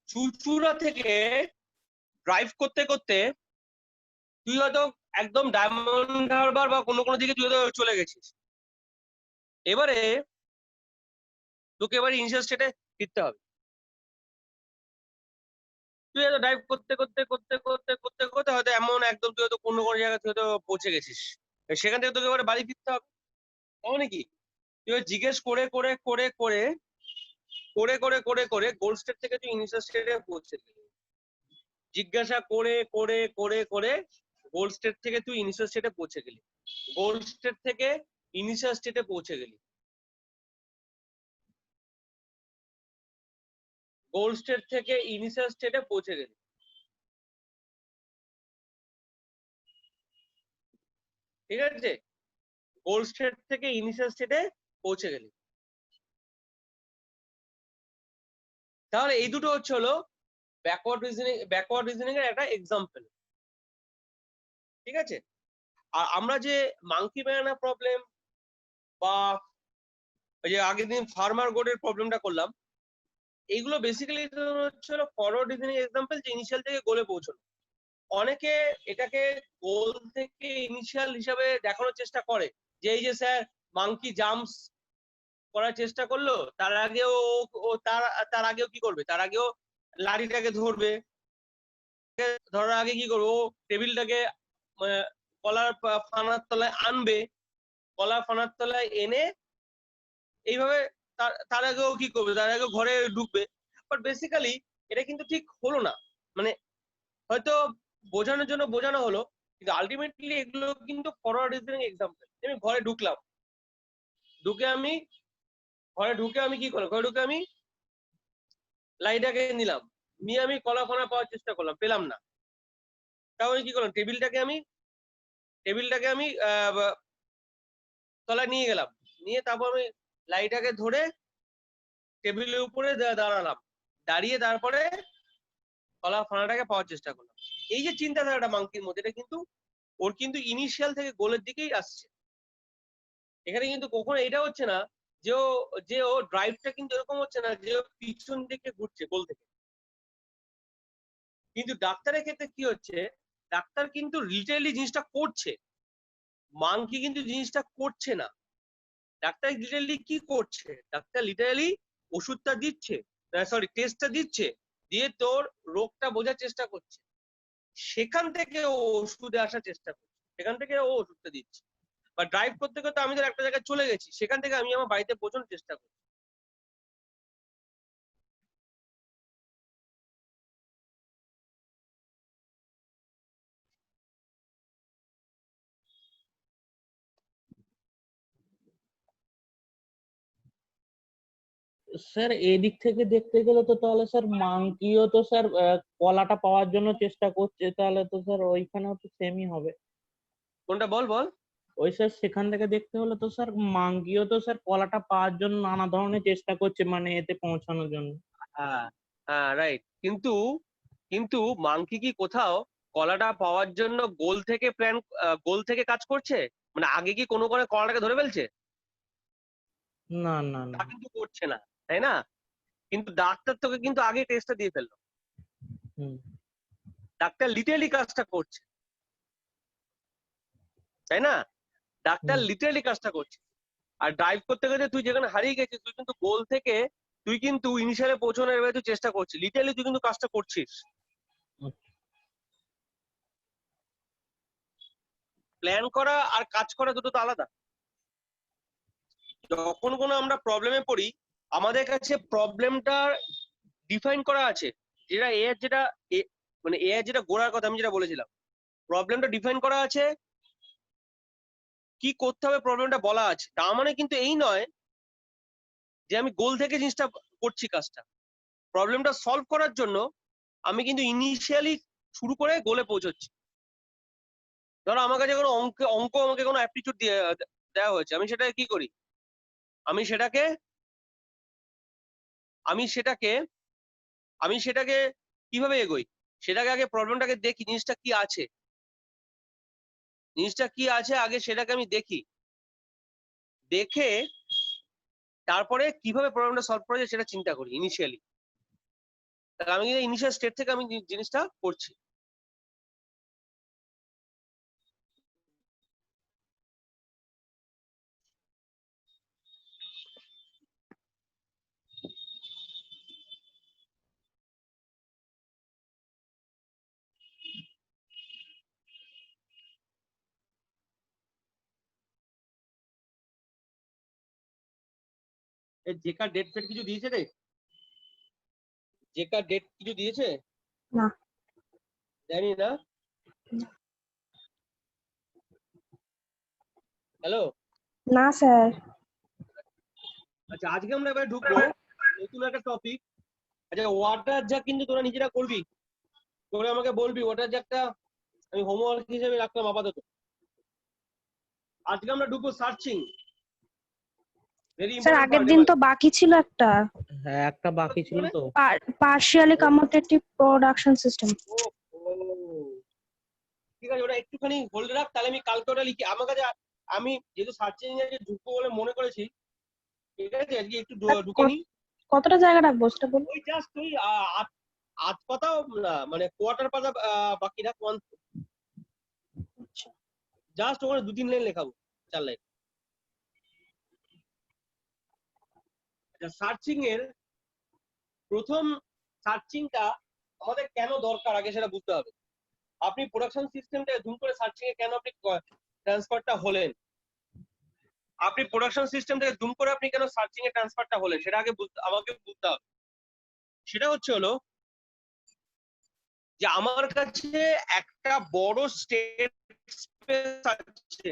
চুচুড়া থেকে ড্রাইভ করতে করতে তুই হয়তো একদম ডায়মন্ড হারবার বা কোনো কোনো দিকে তুই হয়তো চলে গেছিস। এবারে তোকে এবার ইনিশিয়াল স্টেটে ফিরতে হবে। তুই হয়তো ড্রাইভ করতে করতে করতে করতে করতে করতে হয়তো এমন একদম তুই হয়তো কোনো কোনো জায়গায় তুই হয়তো পৌঁছে গেছিস, সেখান থেকে তোকে এবারে বাড়ি ফিরতে হবে। তাহলে কি তুই জিজ্ঞেস করে করে করে করে করে করে করে করে গোল্ড স্টেট থেকে তুই ইনিশিয়াল স্টেটে পৌঁছে গেলি। জিজ্ঞাসা করে করে করে করে গোল্ড স্টেট থেকে তুই ইনিশিয়াল স্টেটে পৌঁছে গেলি। গোল্ড স্টেট থেকে ইনিশিয়াল স্টেটে পৌঁছে গেলি। গোল্ড স্টেট থেকে ইনিশিয়াল স্টেটে পৌঁছে গেলি। ঠিক আছে, গোল্ড স্টেট থেকে ইনিশিয়াল স্টেটে পৌঁছে গেলি। তাহলে এই দুটো হচ্ছে হলো ব্যাকওয়ার্ড রিজনিং এর একটা এক্সাম্পল। ঠিক আছে, আর আমরা যে মাঙ্কি ব্যানানা প্রবলেম বা ওই যে আগের দিন ফার্মার গোডের প্রবলেমটা করলাম, এইগুলো বেসিক্যালি হচ্ছে হলো ফরওয়ার্ড রিজনিং এক্সাম্পল, যে ইনিশিয়াল থেকে গোলে পৌঁছানো। অনেকে এটাকে গোল থেকে ইনিশিয়াল হিসাবে দেখানোর চেষ্টা করে, যে এই যে স্যার মাঙ্কি জাম্পস করার চেষ্টা করলো, তার আগেও ও তার আগেও কি করবে, তার আগেও লাঠিটাকে ধরবে, ধরার আগে কি করবে, ও টেবিলটাকে কলার ফানার তলায় আনবে, কলার ফানার তলায় এনে এইভাবে তার আগেও কি করবে, তার আগে ঘরে ঢুকবে। বাট বেসিক্যালি এটা কিন্তু ঠিক হলো না। মানে হয়তো বোঝানোর জন্য বোঝানো হলো, কিন্তু আলটিমেটলি এগুলো কিন্তু ফরওয়ার্ড রিজনিং এক্সাম্পল। আমি ঘরে ঢুকলাম, ঘরে ঢুকে আমি কি করলাম, ঘরে ঢুকে আমি লাইটাকে নিলাম, নিয়ে আমি কলা ফানা পাওয়ার চেষ্টা করলাম, পেলাম না। তাহলে কি করলাম, টেবিলটাকে আমি তলায় নিয়ে গেলাম, নিয়ে তারপর আমি লাইটাকে ধরে টেবিলের উপরে দাঁড়ালাম, দাঁড়িয়ে তারপরে কলা ফানাটাকে পাওয়ার চেষ্টা করলাম। এই যে চিন্তাধারাটা মাঙ্কির মধ্যে, এটা কিন্তু ওর কিন্তু ইনিশিয়াল থেকে গোলের দিকেই আসছে। এখানে কিন্তু কখনো এটা হচ্ছে না যে ও ড্রাইভটা কিন্তু এরকম হচ্ছে না যে ও পিছন দিকে ঘুরছে গোল থেকে। কিন্তু ডাক্তারের ক্ষেত্রে কি হচ্ছে, ডাক্তার কিন্তু লিটারেলি জিনিসটা করছে, মাঙ্কি কিন্তু জিনিসটা করছে না। ডাক্তার লিটারালি কি করছে, ডাক্তার লিটারালি ওষুধটা দিচ্ছে, সরি টেস্টটা দিচ্ছে, দিয়ে তোর রোগটা বোঝার চেষ্টা করছে, সেখান থেকে ও ওষুধে আসার চেষ্টা করছে, সেখান থেকে ও ওষুধটা দিচ্ছে। বা ড্রাইভ করতে করতে আমি ধর একটা জায়গায় চলে গেছি, সেখান থেকে আমি আমার বাড়িতে পৌঁছানোর চেষ্টা করছি। স্যার এদিক থেকে দেখতে গেলে তো তাহলে স্যার মাঙ্কিও তো স্যার কলাটা পাওয়ার জন্য চেষ্টা করছে, তাহলে তো স্যার ওইখানেও তো সেমই হবে। কোনটা বল বল। ওই স্যার সেখান থেকে দেখতে হলে তো স্যার মাঙ্কিও তো স্যার কলাটা পাওয়ার জন্য নানা ধরনের চেষ্টা করছে, মানে এতে পৌঁছানোর জন্য। হ্যাঁ হ্যাঁ রাইট, কিন্তু কিন্তু মাঙ্কি কি কোথাও কলাটা পাওয়ার জন্য গোল থেকে কাজ করছে? মানে আগে কি কোনো করে কলাটাকে ধরে ফেলছে? না না তা না। কিন্তু করছে না, তাই না? কিন্তু ডাক্তার তোকে কিন্তু আগে টেস্টটা দিয়ে ফেললো, হুম। ডাক্তার লিটারালি কাজটা করছে, তাই না? ডাক্তার হুম। লিটারালি কাজটা করছে। আর ড্রাইভ করতে করতে তুই যেখানে হারিয়ে গেছিস, তুই কিন্তু গোল থেকে তুই কিন্তু ইনিশিয়ালে পৌঁছানোর এবারে তুই চেষ্টা করছিস, লিটারালি তুই কিন্তু কাজটা করছিস। আচ্ছা। প্ল্যান করা আর কাজ করা দুটো তো আলাদা। যখন কোনো আমরা প্রবলেমে পড়ি, আমাদের কাছে প্রবলেমটা ডিফাইন করা আছে, যেটা এ এর যেটা মানে এ এর যেটা গোড়ার কথা আমি যেটা বলেছিলাম, প্রবলেমটা ডিফাইন করা আছে, কি করতে হবে প্রবলেমটা বলা আছে। তার মানে কিন্তু এই নয় যে আমি গোল থেকে জিনিসটা করছি কাজটা। প্রবলেমটা সলভ করার জন্য আমি কিন্তু ইনিশিয়ালি শুরু করে গোলে পৌঁছচ্ছি। ধরো আমার কাছে কোনো অঙ্ক আমাকে কোনো অ্যাপটিটিউড দেওয়া হয়েছে, আমি সেটা কি করি, আমি সেটাকে আমি সেটাকে আমি সেটাকে কিভাবে এগোই, সেটাকে আগে প্রবলেমটাকে দেখি, জিনিসটা কি আছে আগে সেটাকে আমি দেখি, দেখে তারপরে কিভাবে প্রবলেমটা সলভ করা যায় সেটা চিন্তা করি ইনিশিয়ালি। তাহলে আমি ইনিশিয়াল স্টেট থেকে আমি জিনিসটা করছি। জেকা ডেট ফেট কিছু দিয়েছে রে? জেকা ডেট কিছু দিয়েছে? না। জানি না। হ্যালো। না স্যার। আচ্ছা আজকে আমরা এবার ঢুকবো নতুন একটা টপিক। আচ্ছা ওয়াটার জাগ কিন্তু তোরা নিজেরা করবি, করে আমাকে বলবি ওয়াটার জাগটা আমি হোমওয়ার্ক হিসেবে রাখলাম আপাতত। আজকে আমরা ঢুকবো সার্চিং। ভেরি স্যার ইম্পর্টেন্ট আগের পার্ট। দিন তো বাকি ছিল একটা, হ্যাঁ একটা বাকি ছিল তো। Partially commutative production system. ঠিক আছে, ওটা একটুখানি হোল্ড রাখ, তাহলে আমি কালকে ওটা লিখি। আমার কাছে আমি যেহেতু সার্চিং এ ঢুকবো বলে মনে করেছি, ঠিক আছে আজকে একটু ঢুকে নি। কতটা জায়গা রাখবো সেটা বলুন। ওই জাস্ট ওই আধ পাতাও না, মানে কোয়ার্টার পাতা বাকি রাখ, জাস্ট ওখানে 2-3 লাইন লেখাবো, 4 লাইন। সার্চিং এর প্রথম সার্চিংটা আমাদের কেন দরকার আগে সেটা বুঝতে হবে। আপনি প্রোডাকশন সিস্টেমটা জুম করে সার্চিং এ কেন আপনি ট্রান্সফারটা হলেন, আপনি প্রোডাকশন সিস্টেম থেকে জুম করে আপনি কেন সার্চিং এ ট্রান্সফারটা হলেন, সেটা আগে আমাকে বুঝতে হবে। সেটা হলো যে আমার কাছে একটা বড় স্টেট স্পেস আছে,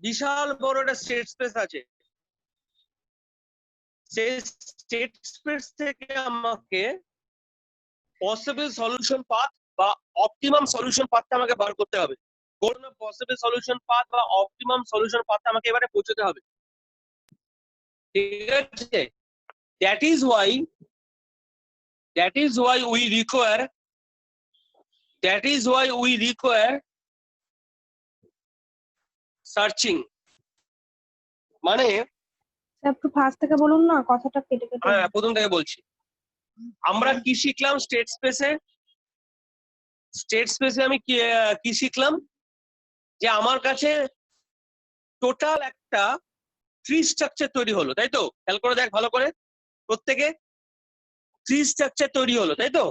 বিশাল বড় একটা স্টেট স্পেস আছে। সেই স্টেট স্পেস থেকে আমাকে পসিবল সলিউশন পাথ বা অপটিমাম সলিউশন পাথটা আমাকে বার করতে হবে। কোন পসিবল সলিউশন পাথ বা অপটিমাম সলিউশন পাথটা আমাকে এবারে পৌঁছতে হবে, ঠিক আছে? That is why we require searching. মানে একটু ফার্স্ট থেকে বলুন না, কথাটা কেটে কেটে। হ্যাঁ প্রথম থেকে বলছি। আমরা কি শিখলাম স্টেট স্পেসে আমি কি শিখলাম, যে আমার কাছে টোটাল একটা ট্রি স্ট্রাকচার তৈরি হলো, তাই তো? খেয়াল করে দেখ ভালো করে, প্রত্যেকে ট্রি স্ট্রাকচার তৈরি হলো, তাই তো?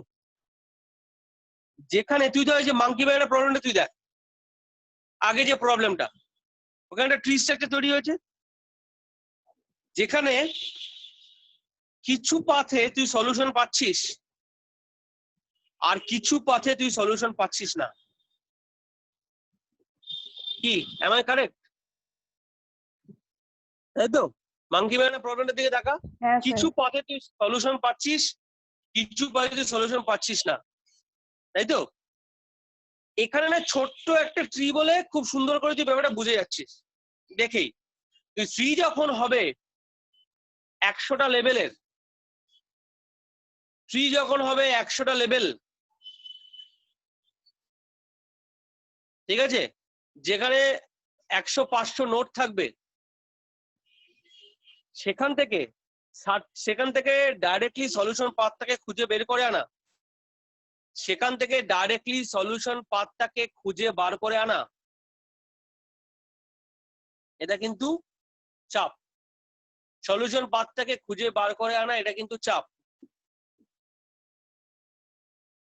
যেখানে তুই তো এই যে মাঙ্কি ব্যানের প্রবলেমটা তুই দেখ, আগে যে প্রবলেমটা, ওখানে একটা ট্রি স্ট্রাকচার তৈরি হয়েছে, যেখানে কিছু পাথে তুই সলিউশন পাচ্ছিস আর কিছু পাথে তুই সলিউশন পাচ্ছিস না। কি এম আই কারেক্ট? তাই তো? মাঙ্কি ব্যানের প্রবলেমটার দিকে দেখা, হ্যাঁ কিছু পাথে তুই সলিউশন পাচ্ছিস, কিছু পাথে তুই সলিউশন পাচ্ছিস না, তাই তো? এখানে না ছোট্ট একটা ট্রি বলে খুব সুন্দর করে তুই ব্যাপারটা বুঝে যাচ্ছিস দেখেই। তুই ট্রি যখন হবে 100টা লেভেলের, ট্রি যখন হবে 100টা লেভেল, ঠিক আছে, যেখানে 100-500 নোট থাকবে, সেখান থেকে ডাইরেক্টলি সলিউশন পাথটাকে খুঁজে বের করে আনা, সেখান থেকে ডাইরেক্টলি সলিউশন পাথটাকে খুঁজে বার করে আনা, এটা কিন্তু চাপ। সলিউশন পাথটাকে খুঁজে বার করে আনা এটা কিন্তু চাপ।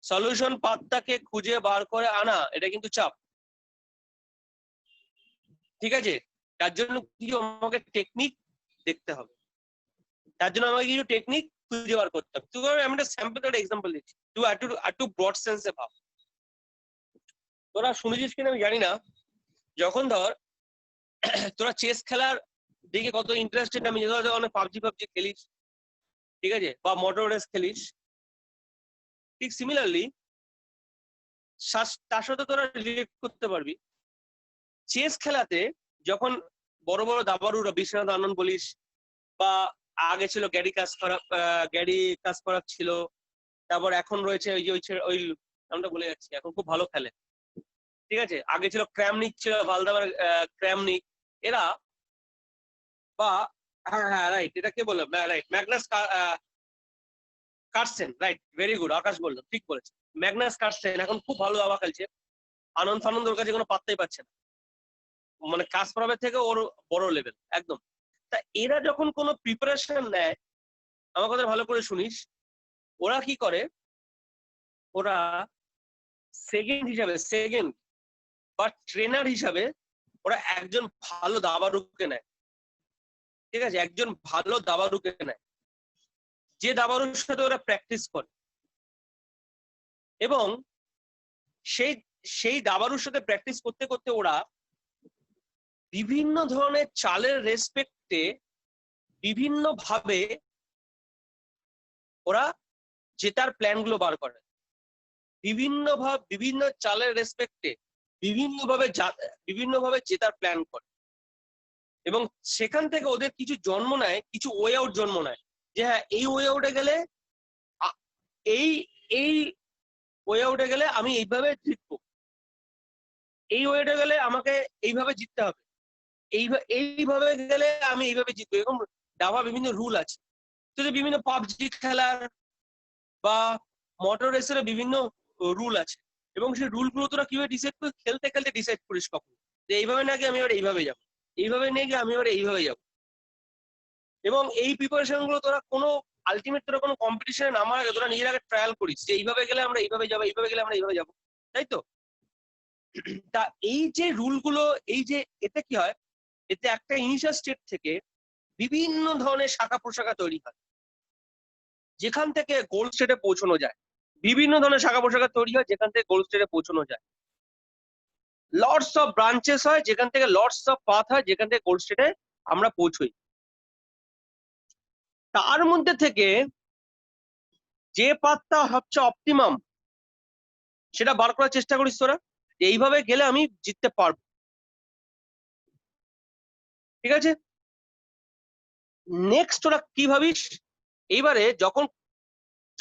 সলিউশন পাথটাকে খুঁজে বার করে আনা এটা কিন্তু চাপ, ঠিক আছে? তার জন্য কিছু আমাকে টেকনিক দেখতে হবে, তার জন্য আমাকে কিছু টেকনিক খুঁজে বার করতে হবে। তুই আমি একটা স্যাম্পল একটা এক্সাম্পল দিচ্ছি, তুই একটু ব্রড সেন্সে ভাব। তোরা শুনেছিস কিনা আমি জানি না, যখন ধর তোরা চেস খেলার দিকে কত ইন্টারেস্টেড, আমি অনেক পাবজি খেলিস, ঠিক আছে, বা মোটর রেস খেলিস, ঠিক সিমিলারলি তার সাথে তোরা রিলেট করতে পারবি। চেস খেলাতে যখন বড় বড় দাবাড়ুরা, বিশ্বনাথ আনন্দ বলিস, বা আগে ছিল গ্যারি কাসপারভ ছিল, তারপর এখন রয়েছে ওই নামটা বলে যাচ্ছি, এখন খুব ভালো খেলে, ঠিক আছে, আগে ছিল ক্র্যামনিক, ছিল ভালদাবার ক্র্যামনিক, এরা, বা হ্যাঁ রাইট, এটা কে বলে, right, Carlsen, right, very good, আকাশ বললো, ঠিক বলেছে। ম্যাগনাস কার্সেন এখন খুব ভালো দাবা খেলছে, আনন্দ ফানন্দ ওর কাছে কোনো পাত্তাই পাচ্ছে না, মানে কাসপারভের থেকে ওর বড় লেভেল একদম। তা এরা যখন কোনো প্রিপারেশন নেয়, আমার কথা ভালো করে শুনিস, ওরা কি করে, ওরা সেকেন্ড বা ট্রেনার হিসাবে ওরা একজন ভালো দাবাড়ুকে নেয়, ঠিক আছে, একজন ভালো দাবাড়ুকে নেয়, যে দাবাড়ুর সাথে ওরা প্র্যাকটিস করে, এবং সেই সেই দাবাড়ুর সাথে প্র্যাকটিস করতে করতে ওরা বিভিন্ন ধরনের চালের রেসপেক্টে বিভিন্ন ভাবে ওরা জেতার প্ল্যান গুলো বার করে, বিভিন্ন চালের রেসপেক্টে বিভিন্নভাবে জেতার প্ল্যান করে, এবং সেখান থেকে ওদের কিছু জন্ম নেয়, কিছু ওয়ে আউট জন্ম নেয়, যে হ্যাঁ এই ওয়ে আউটে গেলে এই এই ওয়ে আউটে গেলে আমি এইভাবে জিতবো, এই ওয়েটে গেলে আমাকে এইভাবে জিততে হবে, এইভাবে গেলে আমি এইভাবে জিতবো, এরকম দাবা বিভিন্ন রুল আছে। তো যে বিভিন্ন পাবজি খেলার বা মোটর রেসের বিভিন্ন রুল আছে, এবং সেই রুলগুলো তোরা কিভাবে ডিসাইড করে খেলতে খেলতে ডিসাইড করিস কখন যে এইভাবে নাকি আমি এবার এইভাবে যাবো, এইভাবে নিয়ে গিয়ে আমি এবার এইভাবে যাবো, এবং এই প্রিপারেশন গুলো তোরা কোনো আলটিমেট তোরা কোনো কম্পিটিশনে নামার আগে তোরা নিজের আগে ট্রায়াল করিস যে এইভাবে গেলে আমরা এইভাবে যাবো, এইভাবে গেলে আমরা এইভাবে যাবো, তাই তো? তা এই যে রুলগুলো, এই যে এতে কি হয়, এতে একটা ইনিশিয়াল স্টেট থেকে বিভিন্ন ধরনের শাখা প্রশাখা তৈরি হয়, যেখান থেকে গোল স্টেটে পৌঁছানো যায়, বিভিন্ন ধরনের শাখা প্রশাখা তৈরি হয় যেখান থেকে গোল স্টেটে পৌঁছানো যায়, লটস অফ ব্রাঞ্চেস হয় যেখান থেকে, লটস অফ পাথ হয় যেখান থেকে গোল স্টেটে আমরা পৌঁছই। তার মধ্যে থেকে যে পাথটা হচ্ছে অপটিমাম সেটা বার করার চেষ্টা করিস তোরা, এইভাবে গেলে আমি জিততে পারবো, ঠিক আছে? নেক্সট তোরা কি ভাবিস, এইবারে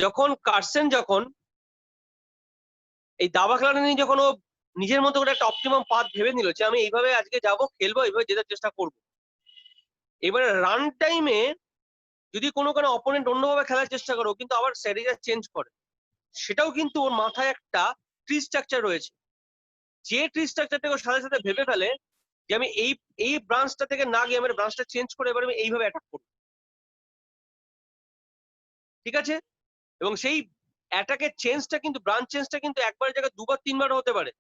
যখন কার্সেন যখন এই দাবা খেলাটা নিয়ে যখন ও নিজের মতো করে একটা অপটিমাম পাথ ভেবে নিল যে আমি এইভাবে আজকে যাবো, খেলবো, এইভাবে জেতার চেষ্টা করব, এবারে রান টাইমে যদি কোনো অপোনেন্ট অন্যভাবে খেলার চেষ্টা করো কিন্তু আবার স্ট্র্যাটেজি চেঞ্জ করে, সেটাও কিন্তু ওর মাথায় একটা ট্রি স্ট্রাকচার রয়েছে, যে ট্রি স্ট্রাকচারটাকে ওর সাথে সাথে ভেবে ফেলে যে আমি এই ব্রাঞ্চটা থেকে না গিয়ে আমার ব্রাঞ্চটা চেঞ্জ করে এবার আমি এইভাবে অ্যাটাক করবো, ঠিক আছে? এবং সেই অ্যাটাকের চেঞ্জটা কিন্তু, ব্রাঞ্চ চেঞ্জটা কিন্তু একবারের জায়গায় দুবার তিনবার হতে পারে,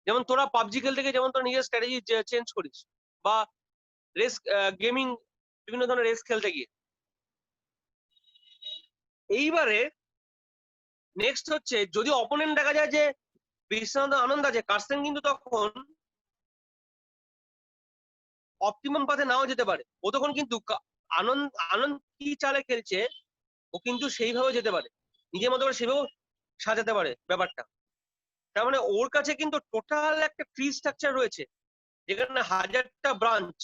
যেমন তোরা পাবজি খেলতে গিয়ে যেমন তোরা নিজের স্ট্র্যাটেজি চেঞ্জ করিস, বা রেস গেমিং বিভিন্ন ধরনের রেস খেলতে গিয়ে। এইবারে নেক্সট হচ্ছে যদি অপোনেন্ট দেখা যায় যে বিশ্বনাথ আনন্দ আছে, কার্সেন কিন্তু তখন অপটিমাম পাথে নাও যেতে পারে, ও তখন কিন্তু আনন্দ কি চালে খেলছে ও কিন্তু সেইভাবে যেতে পারে, নিজের মতো করে সেভাবেও সাজাতে পারে ব্যাপারটা। তার মানে ওর কাছে কিন্তু টোটাল একটা ট্রি স্ট্রাকচার রয়েছে যেখানে হাজারটা ব্রাঞ্চ,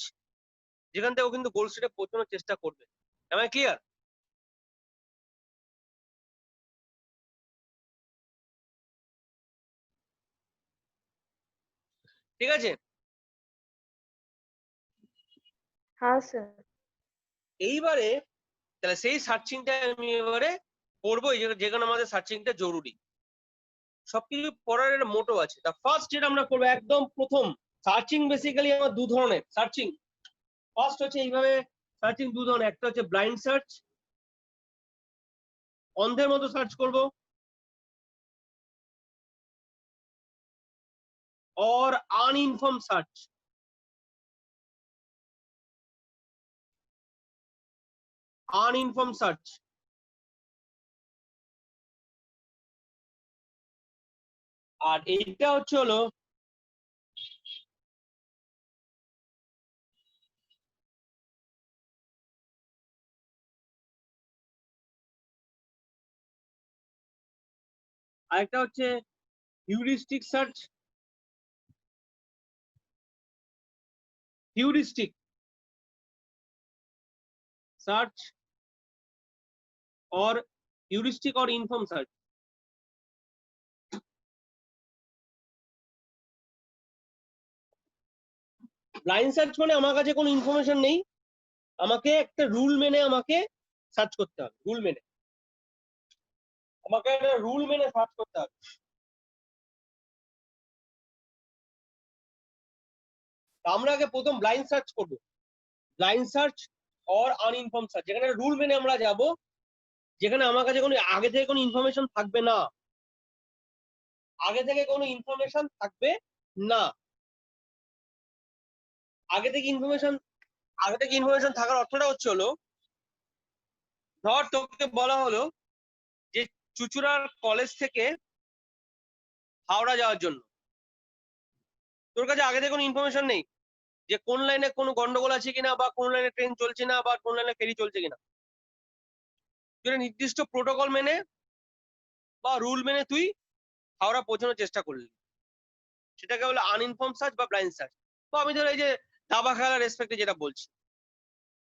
যেখান থেকে ও কিন্তু গোল স্টেটে পৌঁছানোর চেষ্টা করবে। Am I clear? ঠিক আছে, হ্যাঁ স্যার। এইবারে তাহলে সেই সার্চিংটা আমি এবারে করবো, যেখানে আমাদের সার্চিংটা জরুরি। সবকিছু পড়ার একটা মোটো আছে। তা ফার্স্ট যেটা আমরা করবো একদম প্রথম, সার্চিং বেসিক্যালি আমার দু ধরনের সার্চিং। ফার্স্ট হচ্ছে এইভাবে সার্চিং দু ধরনের, একটা হচ্ছে ব্লাইন্ড সার্চ, অন্ধের মতো সার্চ করব, or uninformed search। uninformed search আর এইটা হচ্ছে হলো আরেকটা হচ্ছে heuristic search, heuristic search or heuristic or informed search। Blind search মানে আমার কাছে কোনো ইনফরমেশন নেই, আমাকে একটা রুল মেনে আমাকে সার্চ করতে হবে, রুল মেনে। আমাকে একটা রুল মেনে সার্চ করতে হবে। আমরা আগে প্রথম ব্লাইন্ড সার্চ করব, ব্লাইন্ড সার্চ অর আনইনফর্ম সার্চ, যেখানে রুল মেনে আমরা যাব, যেখানে আমার কাছে কোনো আগে থেকে কোনো ইনফরমেশন থাকবে না, আগে থেকে কোনো ইনফরমেশন থাকবে না। আগে থেকে ইনফরমেশন থাকার অর্থটা হচ্ছে হলো, ধর তোকে বলা হলো যে চুচুড়ার কলেজ থেকে হাওড়া যাওয়ার জন্য, তোর কাছে আগে থেকে কোনো ইনফরমেশন নেই যে কোন লাইনে কোনো গন্ডগোল আছে কিনা, বা কোন লাইনে ট্রেন চলছে না, বা কোন লাইনে ফেরি চলছে কিনা। তুই নির্দিষ্ট প্রোটোকল মেনে বা রুল মেনে তুই হাওড়া পৌঁছানোর চেষ্টা করলি, সেটাকে বলে আনইনফর্ম সার্চ বা ব্লাইন্ড সার্চ। তো আমি ধর এই যে দাবা খেলার রেসপেক্টে যেটা বলছি,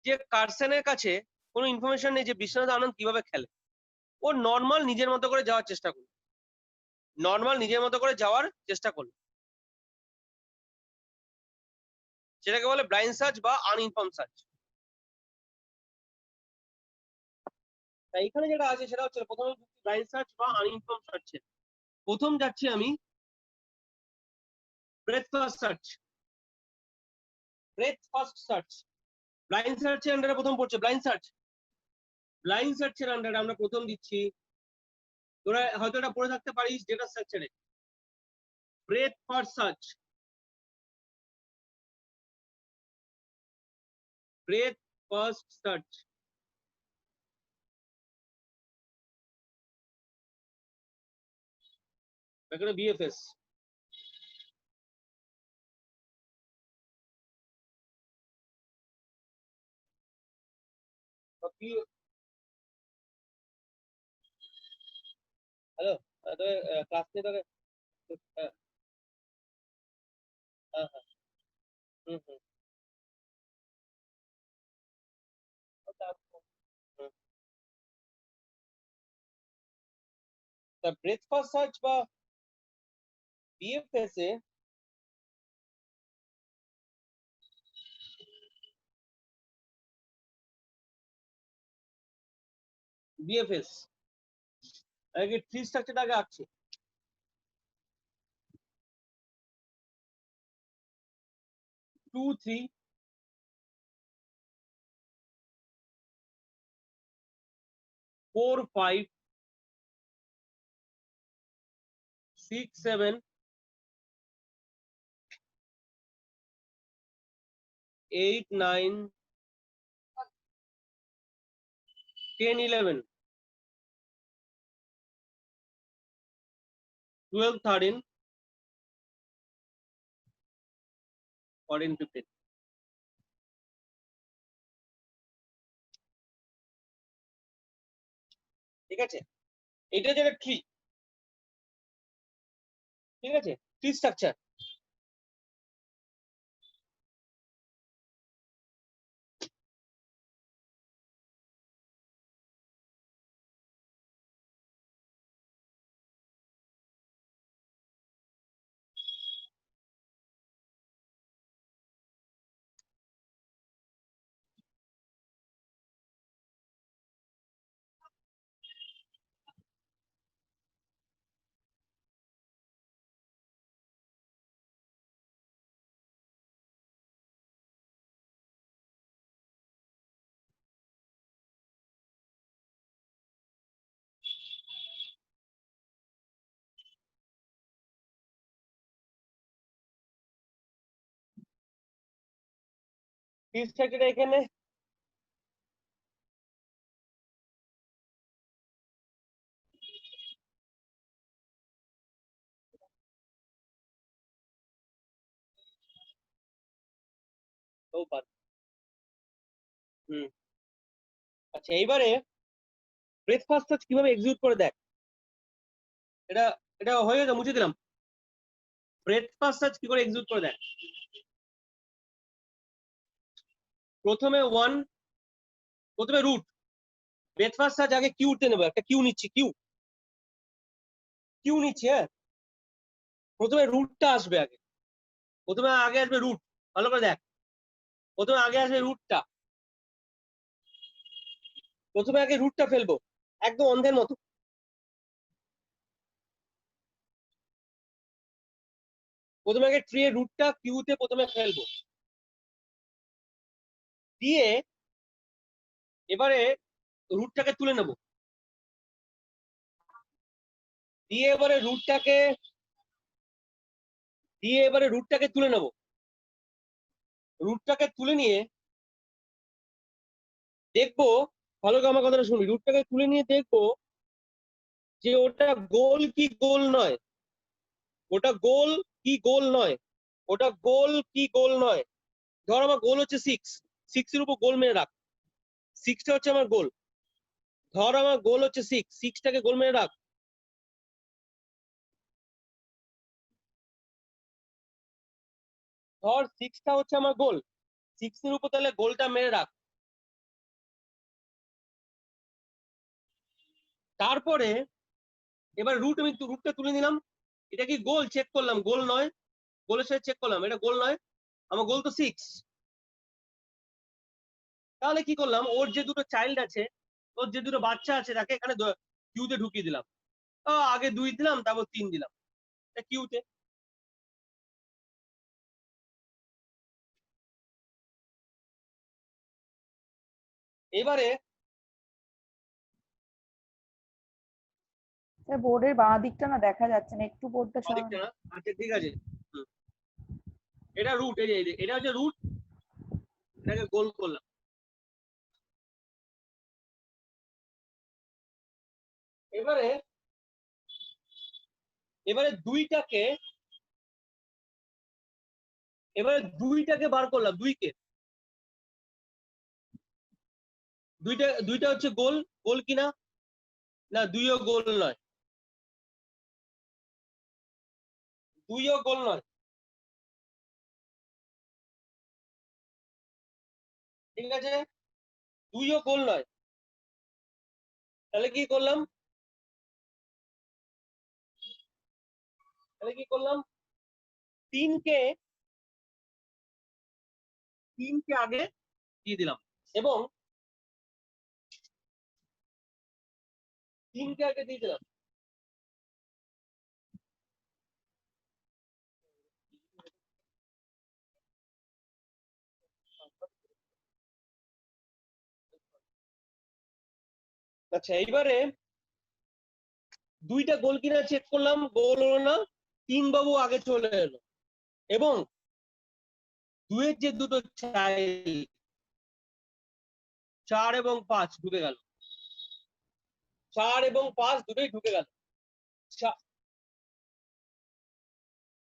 যে কার্সেনের কাছে কোনো ইনফরমেশন নেই যে বিশ্বনাথ আনন্দ কিভাবে খেলে, ও নর্মাল নিজের মতো করে যাওয়ার চেষ্টা করলো, সেটাকে বলে ব্লাইন্ড সার্চ বা আনইনফর্ম সার্চ। তাই এখানে যেটা আছে সেটা হচ্ছে প্রথমে ব্লাইন্ড সার্চ বা আনইনফর্ম সার্চে প্রথম যাচ্ছি আমি ব্রেথ ফার্স্ট সার্চ। ব্লাইন্ড সার্চের আন্ডারে প্রথম পড়ছে ব্লাইন্ড সার্চের আন্ডারে আমরা প্রথম দিচ্ছি, তোরা হয়তো এটা পড়ে থাকতে পারিস ডেটা স্ট্রাকচারে, ব্রেথ ফার্স্ট সার্চ। এখানে বিএফএস, হ্যালো, ক্লাস নিয়ে তোকে, হ্যাঁ হ্যাঁ হ্যাঁ, হুম হুম, তা ব্রেথ ফার্স্ট সার্চ বা বিএফএস এ বিএফএস আগে ট্রি স্ট্রাকচারটা আগে আঁকছি। 2 3 4 5 6 7 8 9 10 11 12 13 14 15। ঠিক আছে, এটা যেটা ট্রি, ঠিক আছে, ট্রি স্ট্রাকচার। ট্রি স্ট্রাকচার এখানে হুম, আচ্ছা এইবারে ব্রেথ ফার্স্ট সার্চ কিভাবে এক্সিকিউট করে দেখ, এটা এটা হয়ে গেছে, মুছে দিলাম। ব্রেথ ফার্স্ট সার্চ কি করে এক্সিকিউট করে দেখ, প্রথমে রুট। ব্রেথ ফার্স্ট সার্চ আগে কিউতে নেবো, একটা কিউ নিচ্ছি, কিউ নিচ্ছি, হ্যাঁ। প্রথমে রুটটা আসবে আগে, আগে আসবে রুট, ভালো করে দেখ, প্রথমে আগে আসবে রুটটা, প্রথমে আগে রুটটা ফেলবো একদম অন্ধের মতো, প্রথমে আগে ট্রি এর রুটটা কিউতে প্রথমে ফেলবো, দিয়ে এবারে রুটটাকে তুলে নেব, দিয়ে এবারে রুটটাকে তুলে নেব। রুটটাকে তুলে নিয়ে দেখবো, ভালো করে আমার কথাটা শুনি, রুটটাকে তুলে নিয়ে দেখবো যে ওটা গোল কি গোল নয়, ওটা গোল কি গোল নয়, ওটা গোল কি গোল নয়। ধর আমার গোল হচ্ছে 6 এর উপর গোল মেরে রাখ, 6টা হচ্ছে আমার গোল। ধর আমার গোল হচ্ছে 6টাকে গোল মেরে রাখ। ধর 6টা হচ্ছে আমার গোল, 6 এর উপর তাহলে গোলটা মেরে রাখ। তারপরে এবার আমি রুটটা তুলে নিলাম, এটা কি গোল চেক করলাম, গোল নয়, গোলের সাথে চেক করলাম এটা গোল নয়, আমার গোল তো 6। তাহলে কি করলাম, ওর যে দুটো চাইল্ড আছে, ওর যে দুটো বাচ্চা আছে তাকে এখানে কিউতে ঢুকিয়ে দিলাম। আগে 2 দিলাম, তারপর 3 দিলাম কিউতে। এবারে বোর্ডের বাঁ দিকটা না দেখা যাচ্ছে না, একটু বোর্ডটা আরেকটা না, আচ্ছা ঠিক আছে, এটা রুট, এটা হচ্ছে রুট, এটাকে গোল করলাম। এবারে দুইটাকে বার করলাম, দুইটা হচ্ছে গোল, গোল কিনা, না দুইও গোল নয়, দুইও গোল নয়, ঠিক আছে, দুইও গোল নয়। তাহলে কি করলাম, তিনকে আগে দিয়ে দিলাম, এবং 3কে আগে দিয়ে দিলাম। আচ্ছা এইবারে দুইটা গোল কিনা চেক করলাম, গোল হলো না, 3 বাবু আগে চলে এলো, এবং 2 এর যে দুটো চাইল্ড 4 এবং 5 ঢুকে গেল, 4 এবং 5 দুটোই ঢুকে গেল,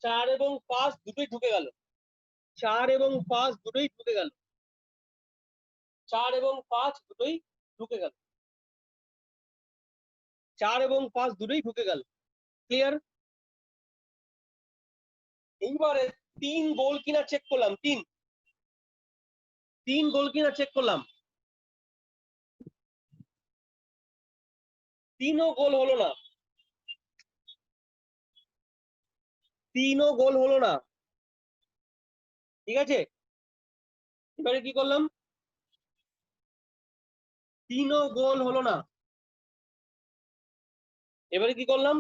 4 এবং 5 দুটোই ঢুকে গেল, 4 এবং 5 দুটোই ঢুকে গেল, 4 এবং 5 দুটোই ঢুকে গেল, 4 এবং 5 দুটোই ঢুকে গেল। ক্লিয়ার? এইবারে 3 গোল কিনা চেক করলাম, 3 গোল কিনা চেক করলাম, 3ও গোল হলো না, 3ও গোল হলো না, ঠিক আছে। এবারে কি করলাম, 3ও গোল হলো না, এবারে কি করলাম,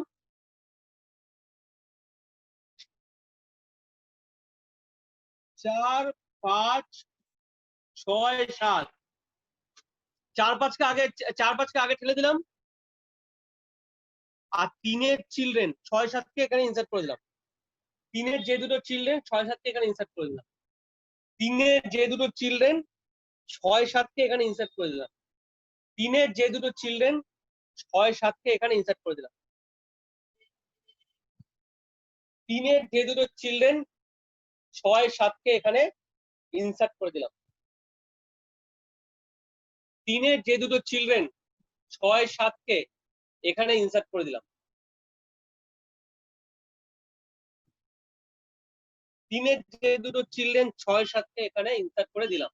4 5 6 7, 4 5কে আগে ঠেলে দিলাম, আর 3 চিলড্রেন 6 7কে এখানে ইনসার্ট করে দিলাম, 3 যে দুটো চিলড্রেন 6 7কে এখানে ইনসার্ট করে দিলাম, 3 যে দুটো চিলড্রেন 6 7কে এখানে ইনসার্ট করে দিলাম, 3 যে দুটো চিলড্রেন 6 7কে এখানে ইনসার্ট করে দিলাম, 3 যে দুটো চিলড্রেন 6 7কে এখানে ইনসার্ট করে দিলাম, 3 যে দুটো চিলড্রেন 6 7কে এখানে ইনসার্ট করে দিলাম, 3 যে দুটো চিলড্রেন 6 7কে এখানে ইনসার্ট করে দিলাম।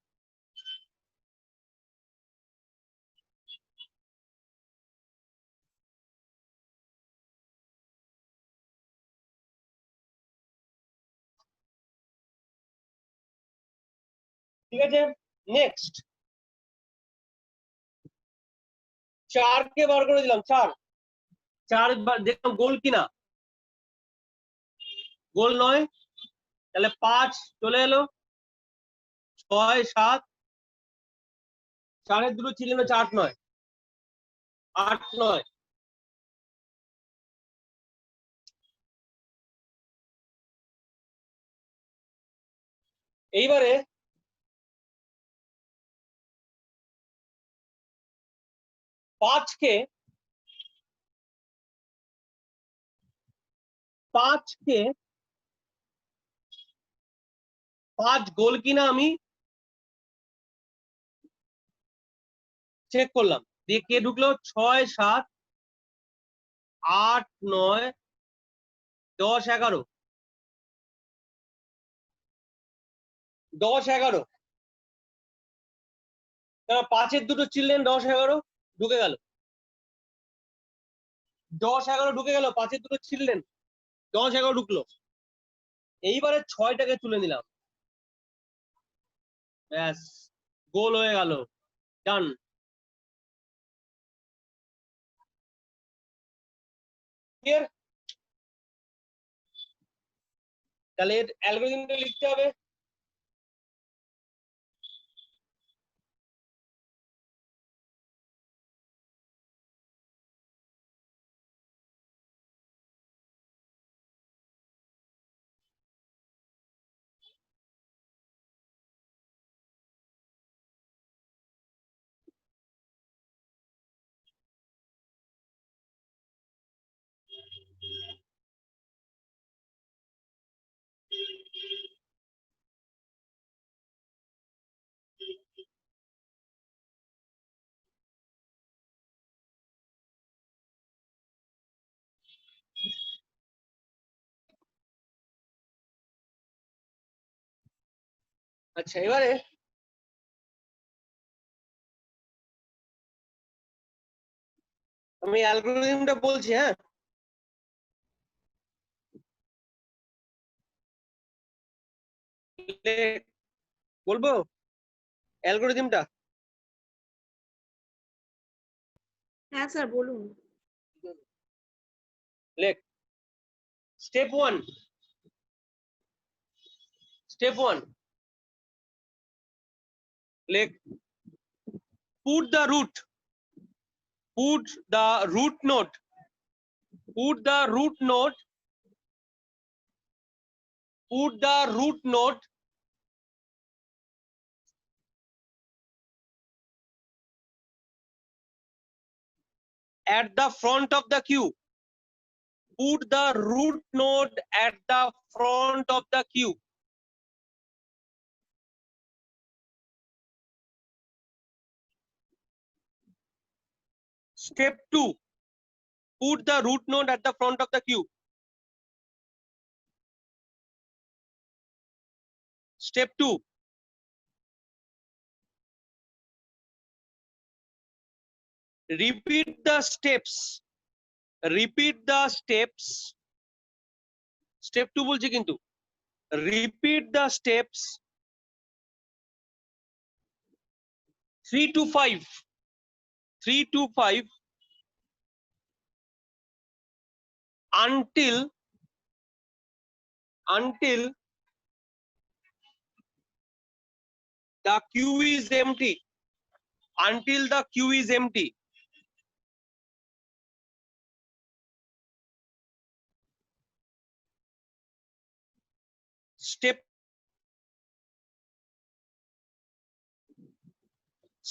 ঠিক আছে, নেক্সট 4কে বার করে দিলাম, 4 দেখলাম গোল কিনা, গোল 9, তাহলে 5 চলে এলো, 6 7, 4 দুটো ছিল 4 9, 8 9। এইবারে পাঁচকে 5 গোল কিনা আমি চেক করলাম, দিয়ে কে ঢুকলো 6 7 8 9 10 11, 10 11, পাঁচের দুটো চিলড্রেন 10 11 ঢুকে গেল, 10 11 ঢুকে গেল, পাঁচের দুটো চিলড্রেন 10 11 ঢুকলো। এইবারে 6টাকে তুলে নিলাম, ব্যাস গোল হয়ে গেল, ডান। ক্লিয়ার? তাহলে এর অ্যালগরিদমটা লিখতে হবে। আচ্ছা, এবারে আমি অ্যালগরিদমটা বলছি, হ্যাঁ। বলবো অ্যালগরিদমটা? হ্যাঁ স্যার বলুন। লেখ। স্টেপ 1, লেখ, put the root node at the front of the queue. Put the root node at the front of the queue. Step 2, put the root node at the front of the queue. Step 2, repeat the steps. Step 2 বলছি কিন্তু, repeat the steps 3 to 5 until the queue is empty.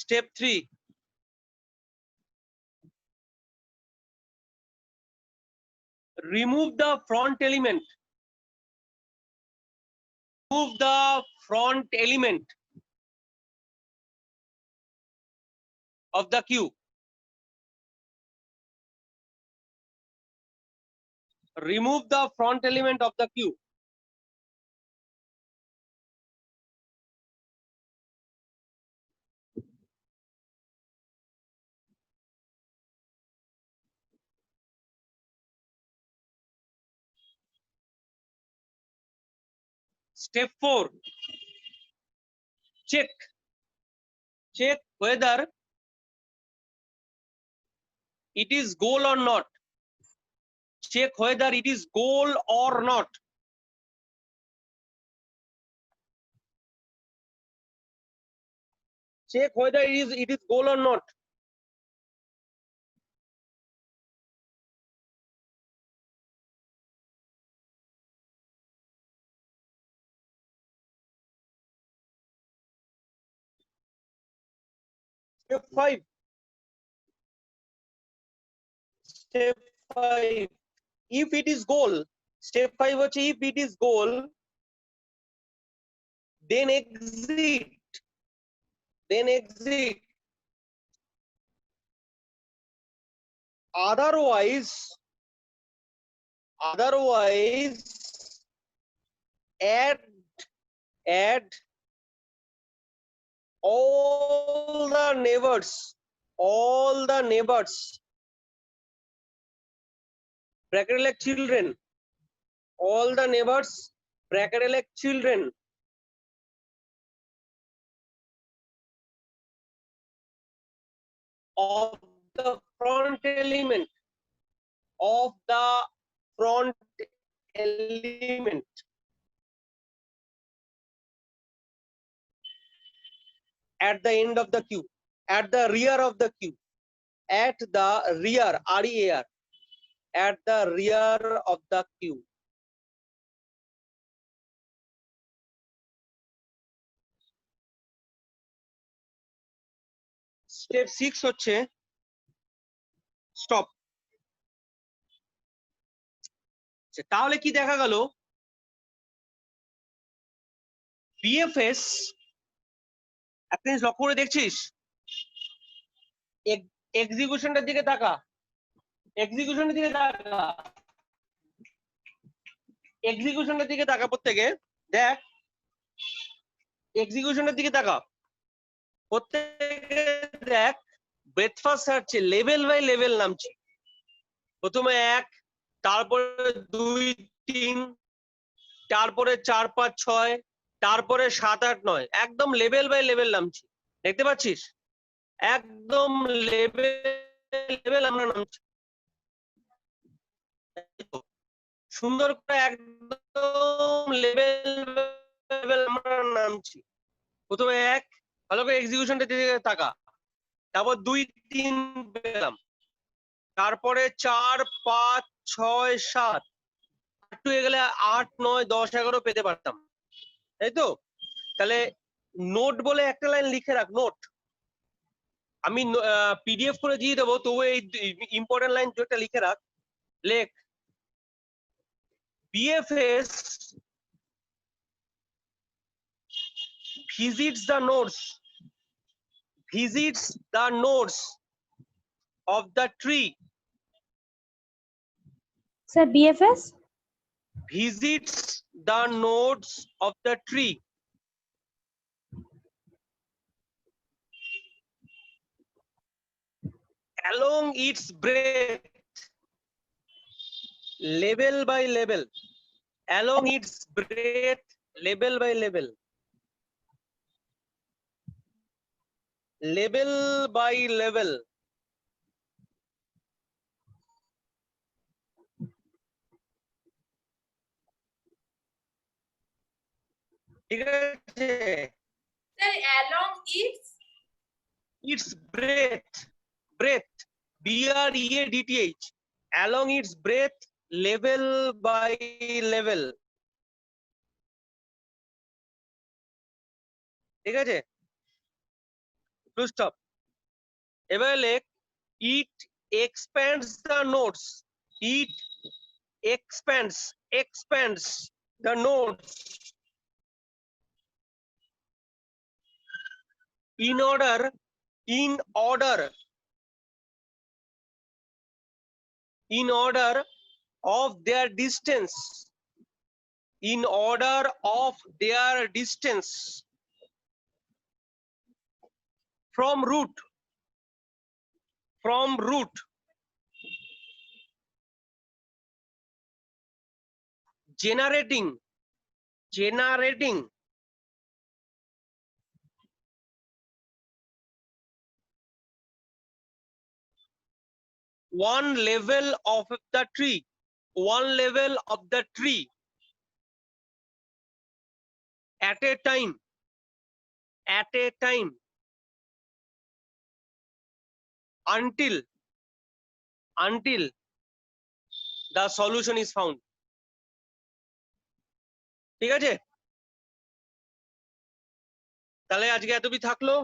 Step 3, remove the front element. Of the queue. Remove the front element of the queue. Step 4, check whether it is goal or not. check whether it is goal or not. Step 5. Step 5. If it is goal, step 5 হচ্ছে if it is goal, then exit. Otherwise add all the neighbors, bracket like children, all the neighbors, bracket like children, of the front element, at the end of the queue, at the rear of the queue, at the rear, REAR, at the rear of the queue. Step 6 হচ্ছে stop. তাহলে কি দেখা গেল, BFS একটা জিনিস লক্ষ্য করে দেখছিস, এক্সিকিউশনটার দিকে তাকা, এক্সিকিউশনের দিকে তাকা প্রত্যেকে, দেখ এক্সিকিউশনের দিকে তাকা প্রত্যেকে, দেখ ব্রেথফাস্ট ছাড়ছে, লেভেল বাই লেভেল নামছে, প্রথমে 1, তারপরে 2, 3, তারপরে 4, 5, 6, তারপরে 7, 8, 9, একদম লেভেল বাই লেভেল নামছি, দেখতে পাচ্ছিস, একদম লেভেল আমরা নামছি, সুন্দর করে একদম লেভেল আমরা নামছি। প্রথমে 1, ভালো করে এক্সিকিউশনটা দিকে তাকা, তারপর 2, 3 পেলাম, তারপরে 4, 5, 6, 7, একটু হয়ে গেলে 8, 9, 10, 11 পেতে পারতাম, তাই তো? তাহলে নোট বলে একটা লাইন লিখে রাখ, নোট, আমি PDF করে দিয়ে দেবো, তবু এই ইম্পর্টেন্ট লাইন দুটো লিখে রাখ, লেখ BFS visits the nodes of the tree. Sir, BFS? Visits the nodes of the tree. Along its breadth, level by level. Along its breadth, level by level. Level by level. ঠিক আছে, Sir, along its breadth, BREADTH, along its breadth, level by level. ঠিক আছে, full stop. এবার লেখ it expands the nodes, it expands the nodes in order of their distance, from root, generating one level of the tree at a time until the solution is found. ঠিক আছে, তাহলে আজকে এতটুকুই থাকলো।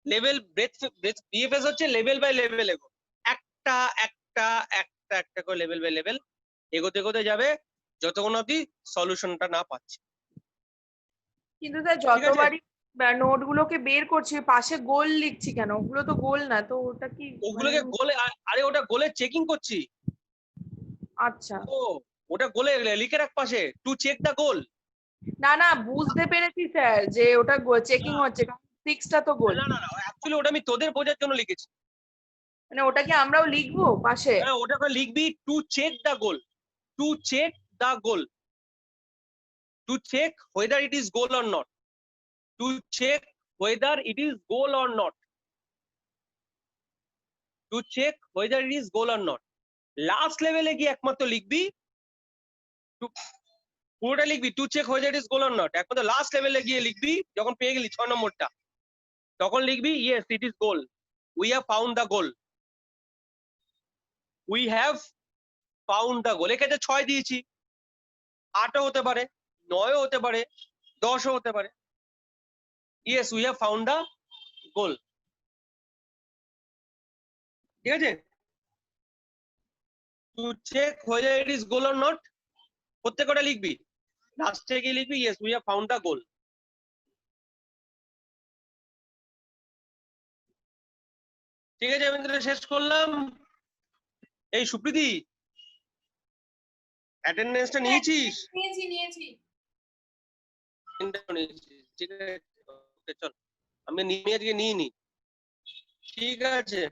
Level breadth BFS হচ্ছে level by level এগো, একটা একটা একটা একটা করে লেভেল বাই লেভেল এগোতে এগোতে যাবে যতক্ষণ অবধি সলিউশনটা না পাচ্ছে। কিন্তু স্যার ঠিক আছে। যতবারই নোট গুলোকে বের করছি পাশে গোল লিখছি কেন? ওগুলো তো গোল না, তো ওটা কি ওগুলোকে গোলে, আরে ওটা গোলে চেকিং করছি। আচ্ছা, ও ওটা গোলে লিখে রাখ পাশে, টু চেক দা গোল। না না বুঝতে পেরেছি স্যার যে ওটা চেকিং হচ্ছে, 6টা তো গোল। না না না, অ্যাকচুয়ালি ওটা আমি তোদের বোঝার জন্য লিখেছি। মানে ওটা কি আমরাও লিখবো পাশে? হ্যাঁ, ওটাকে লিখবি to check the goal, to check the goal, to check whether it is goal or not, to check whether it is goal or not, to check whether it is goal or not. Last লেভেলে গিয়ে একমাত্র লিখবি পুরোটা লিখবি to check whether it is goal or not, একমাত্র last লেভেলে গিয়ে লিখবি যখন পেয়ে গেলি 6 নম্বরটা, তখন লিখবি yes it is goal, we have found the goal, we have found the goal। এক্ষেত্রে 6 দিয়েছি, 8ও হতে পারে, 9ও হতে পারে, 10ও হতে পারে। yes we have found the goal। ঠিক আছে, to check whether it is goal or not প্রত্যেকটা লিখবি, লাস্টে গিয়ে লিখবি yes we have found the goal। ঠিক আছে, আমি তাহলে শেষ করলাম। এই সুপ্রীতি, অ্যাটেন্ডেন্সটা নিয়েছিস? নিয়েছি। ঠিক আছে, ওকে চল, আমি নিয়ে আজকে নিয়ে নি। ঠিক আছে।